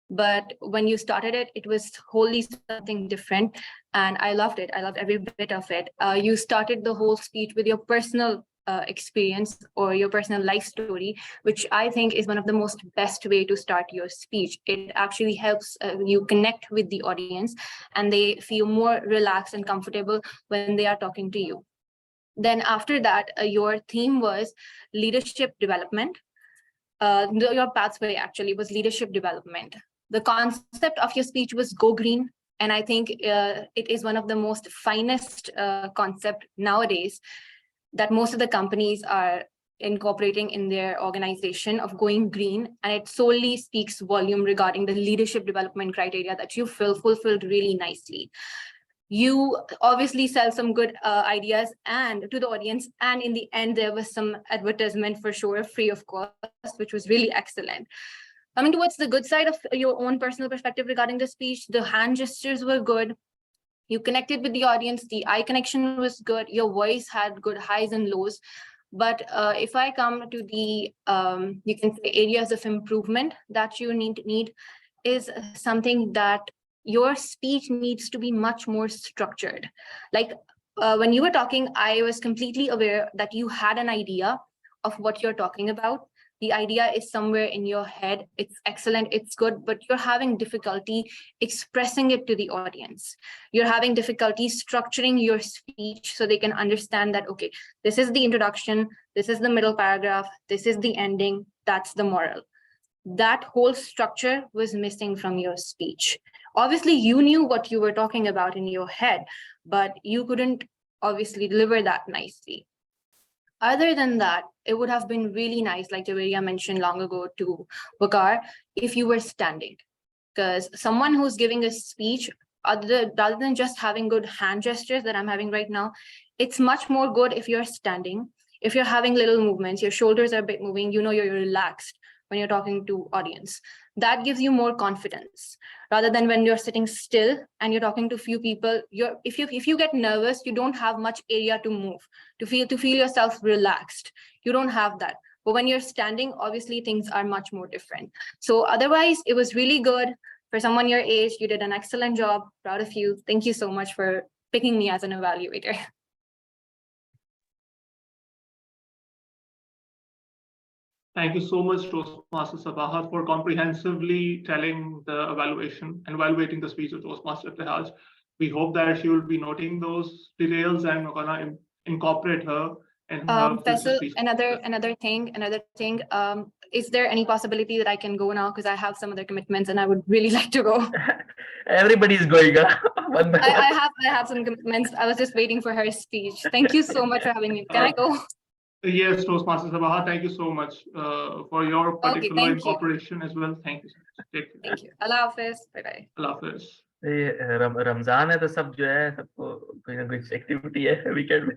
But when you started it, it was wholly something different. And I loved it. I loved every bit of it. You started the whole speech with your personal experience or your personal life story, which I think is one of the most best way to start your speech. It actually helps you connect with the audience and they feel more relaxed and comfortable when they are talking to you. Then after that, your theme was leadership development. Your pathway actually was leadership development. The concept of your speech was go green. And I think it is one of the most finest concept nowadays that most of the companies are incorporating in their organization of going green. And it solely speaks volume regarding the leadership development criteria that you fulfilled really nicely. You obviously sell some good ideas and to the audience. And in the end, there was some advertisement for sure, free of cost, which was really excellent. Coming towards the good side of your own personal perspective regarding the speech, the hand gestures were good. You connected with the audience. The eye connection was good. Your voice had good highs and lows. But if I come to the, you can say areas of improvement that you need is something that your speech needs to be much more structured. Like when you were talking, I was completely aware that you had an idea of what you're talking about. The idea is somewhere in your head. It's excellent, it's good, but you're having difficulty expressing it to the audience. You're having difficulty structuring your speech so they can understand that, okay, this is the introduction, this is the middle paragraph, this is the ending, that's the moral. That whole structure was missing from your speech. Obviously, you knew what you were talking about in your head, but you couldn't obviously deliver that nicely. Other than that, it would have been really nice, like Javeria mentioned long ago to Wakar, if you were standing. Because someone who's giving a speech, rather than just having good hand gestures that I'm having right now, it's much more good if you're standing. If you're having little movements, your shoulders are a bit moving, you know you're relaxed when you're talking to audience. That gives you more confidence rather than when you're sitting still and you're talking to few people. If you get nervous, you don't have much area to move, to feel yourself relaxed. You don't have that. But when you're standing, obviously things are much more different. So otherwise, it was really good. For someone your age, you did an excellent job. Proud of you. Thank you so much for picking me as an evaluator. Thank you so much, Toastmaster Sabahat, for comprehensively telling the evaluation and evaluating the speech of Toastmaster Ittihad. We hope that she will be noting those details and we're gonna incorporate her in her future speech. Another thing. Is there any possibility that I can go now? Because I have some other commitments and I would really like to go. Everybody is going. I have some commitments. I was just waiting for her speech. Thank you so much for having me. Can I go? Yes, Toastmaster Sabahat, thank you so much for your particular incorporation as well. Thank you so much. Take care. Thank you. Allah Hafiz. Bye-bye. Allah Hafiz. Ramzan है तो सब जो है सबको कोई ना कोई activity है वीकेंड में.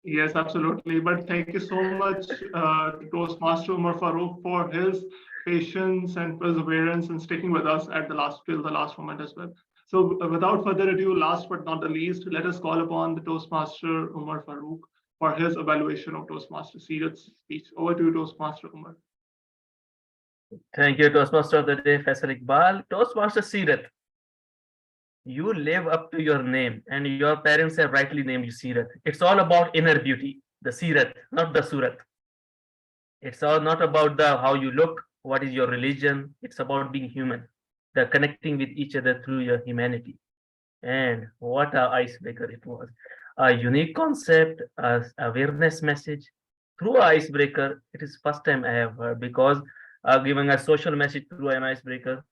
Yes, absolutely. But thank you so much to Toastmaster Umar Farooq for his patience and perseverance and sticking with us at till the last moment as well. So without further ado, last but not the least, let us call upon the Toastmaster Umar Farooq for his evaluation of Toastmaster Seerat's speech. Over to you, Toastmaster Umar. Thank you, Toastmaster of the Day, Faisal Iqbal. Toastmaster Seerat, you live up to your name and your parents have rightly named you Seerat. It's all about inner beauty, the Seerat, not the Surat. It's all not about how you look, what is your religion. It's about being human, the connecting with each other through your humanity. And what an icebreaker it was. a unique concept, a awareness message through an icebreaker. It is first time I have heard, because giving a social message through an icebreaker,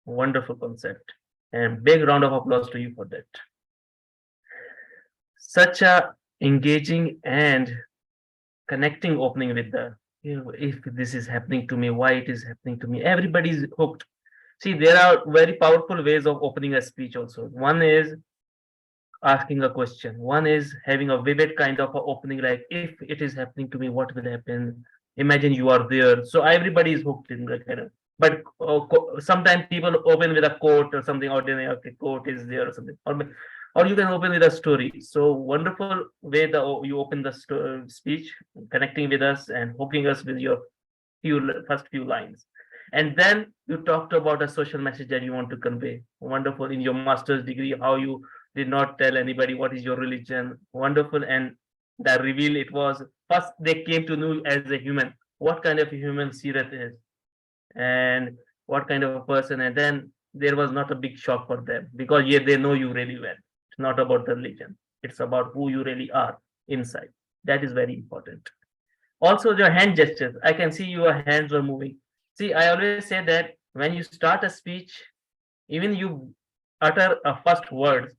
wonderful concept. And big round of applause to you for that. Such a engaging and connecting opening with the, if this is happening to me, why it is happening to me. Everybody's hooked. See, there are very powerful ways of opening a speech also. One is asking a question. One is having a vivid kind of a opening, like if it is happening to me, what will happen? Imagine you are there. So everybody is hooked in that kind of. But sometimes people open with a quote or something ordinary. Okay, quote is there or something, or you can open with a story. So wonderful way that you open the speech, connecting with us and hooking us with your first few lines. And then you talked about a social message that you want to convey. Wonderful. In your master's degree, how you did not tell anybody what is your religion. Wonderful. And that reveal, it was first they came to know as a human, what kind of a human Sirat is and what kind of a person. And then there was not a big shock for them, because yeah, they know you really well. It's not about the religion. It's about who you really are inside. That is very important. Also, your hand gestures. I can see your hands are moving. See, I always say that when you start a speech, even you utter a first word,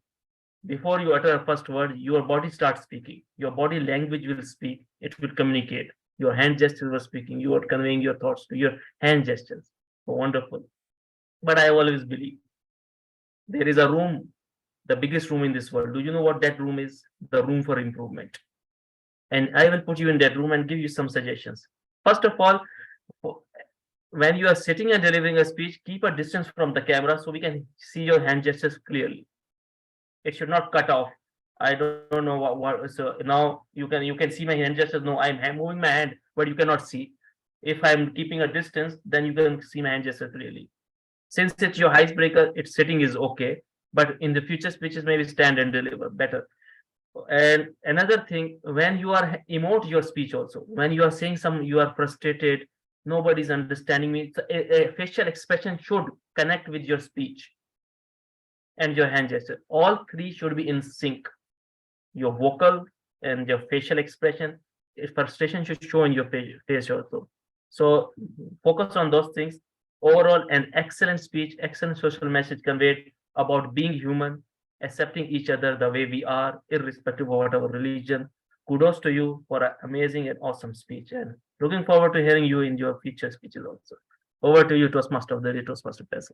before you utter a first word, your body starts speaking. Your body language will speak. It will communicate. Your hand gestures were speaking. You are conveying your thoughts to your hand gestures. Wonderful. But I always believe there is a room, the biggest room in this world. Do you know what that room is? The room for improvement. And I will put you in that room and give you some suggestions. First of all, when you are sitting and delivering a speech, keep a distance from the camera so we can see your hand gestures clearly. It should not cut off. I don't know what so now you can see my hand gestures. No, I'm moving my hand, but you cannot see. If I'm keeping a distance, then you can see my hand gestures clearly. Since it's your icebreaker, its sitting is okay, but in the future speeches, maybe stand and deliver better. And another thing, when you are emote your speech also, when you are saying some, you are frustrated, nobody's understanding me. A facial expression should connect with your speech and your hand gesture. All three should be in sync. Your vocal and your facial expression. If frustration should show in your face also. So focus on those things. Overall, an excellent speech, excellent social message conveyed about being human, accepting each other the way we are, irrespective of whatever religion. Kudos to you for an amazing and awesome speech, and looking forward to hearing you in your future speeches also. Over to you, Toastmaster of the day, Toastmaster Faisal.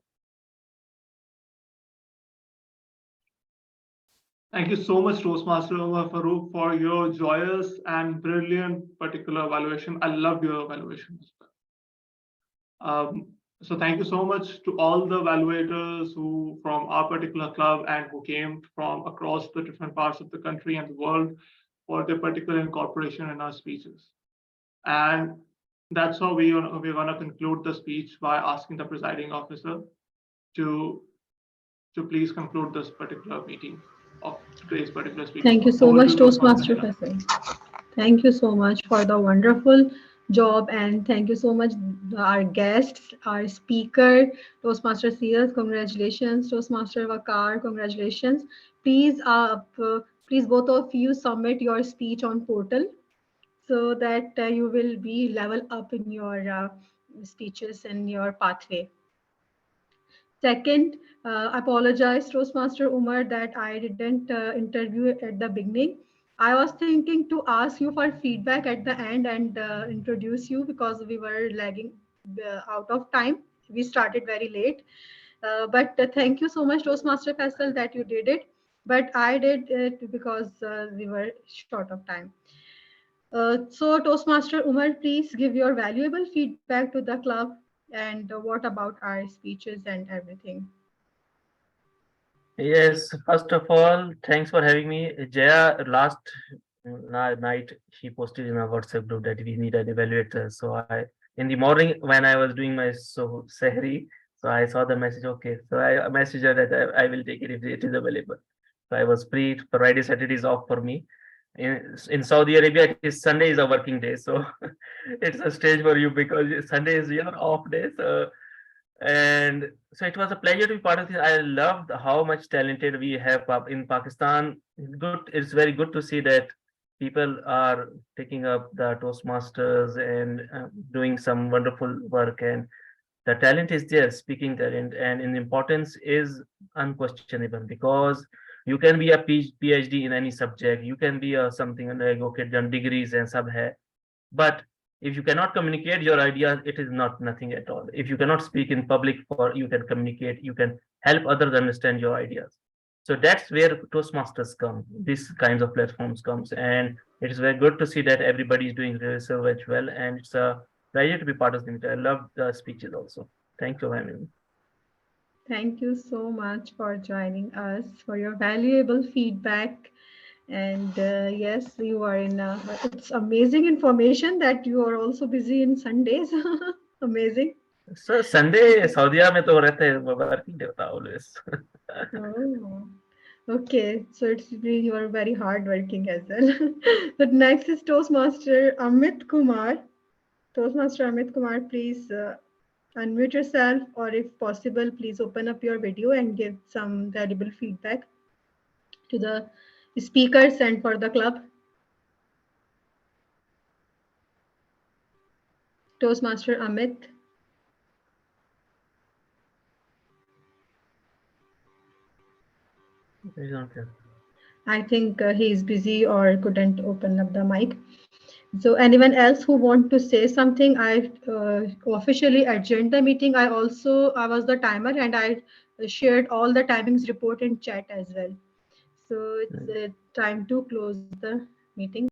Thank you so much, Toastmaster Umar Farooq, for your joyous and brilliant particular evaluation. I loved your evaluation as well. So thank you so much to all the evaluators who from our particular club and who came from across the different parts of the country and the world for their particular incorporation in our speeches. And that's how we're going to conclude the speech by asking the presiding officer to please conclude this particular meeting of today's particular speech. Thank you so much, Toastmaster Faisal. Thank you so much for the wonderful job, and thank you so much our guests, our speaker, Toastmaster Siraj, congratulations. Toastmaster Vakar, congratulations. Please, please both of you submit your speech on portal so that you will be level up in your speeches and your pathway. Second, apologize, Toastmaster Umar, that I didn't interview at the beginning. I was thinking to ask you for feedback at the end and introduce you, because we were lagging out of time. We started very late. But thank you so much, Toastmaster Faisal, that you did it. But I did it because we were short of time. So, Toastmaster Umar, please give your valuable feedback to the club, and what about our speeches and everything. Yes, first of all, thanks for having me. Jaya, last night, she posted in our WhatsApp group that we need an evaluator. So in the morning when I was doing my sehri, so I saw the message. Okay, so I messaged her that I will take it if it is available. So I was free. Friday, Saturday is off for me. In Saudi Arabia, it is Sunday is a working day, so it's a stage for you, because Sunday is your off day. So And so it was a pleasure to be part of this. I loved how much talented we have in Pakistan. It's very good to see that people are taking up the Toastmasters and doing some wonderful work. And the talent is there, speaking talent, and in importance is unquestionable, because you can be a PhD in any subject, you can be a something like okay done degrees and sub hai, but if you cannot communicate your ideas, it is not nothing at all. If you cannot speak in public, or you can communicate, you can help others understand your ideas. So that's where Toastmasters come, these kinds of platforms comes, and it is very good to see that everybody is doing so much well, and it's a pleasure to be part of the meeting. I love the speeches also. Thank you for having me. Thank you so much for joining us, for your valuable feedback. And yes, you are in. It's amazing information that you are also busy in Sundays. Amazing. So Sunday Saudi में तो रहते हैं working day होता है always. Oh, okay. So you are very hardworking as well. But next is Toastmaster Amit Kumar. Toastmaster Amit Kumar, please unmute yourself, or if possible, please open up your video and give some valuable feedback to the speakers and for the club. Toastmaster Amit. He's not here. I think he is busy or couldn't open up the mic. So anyone else who want to say something? I officially adjourned the meeting. I was the timer, and I shared all the timings report in chat as well. So it's time to close the meeting.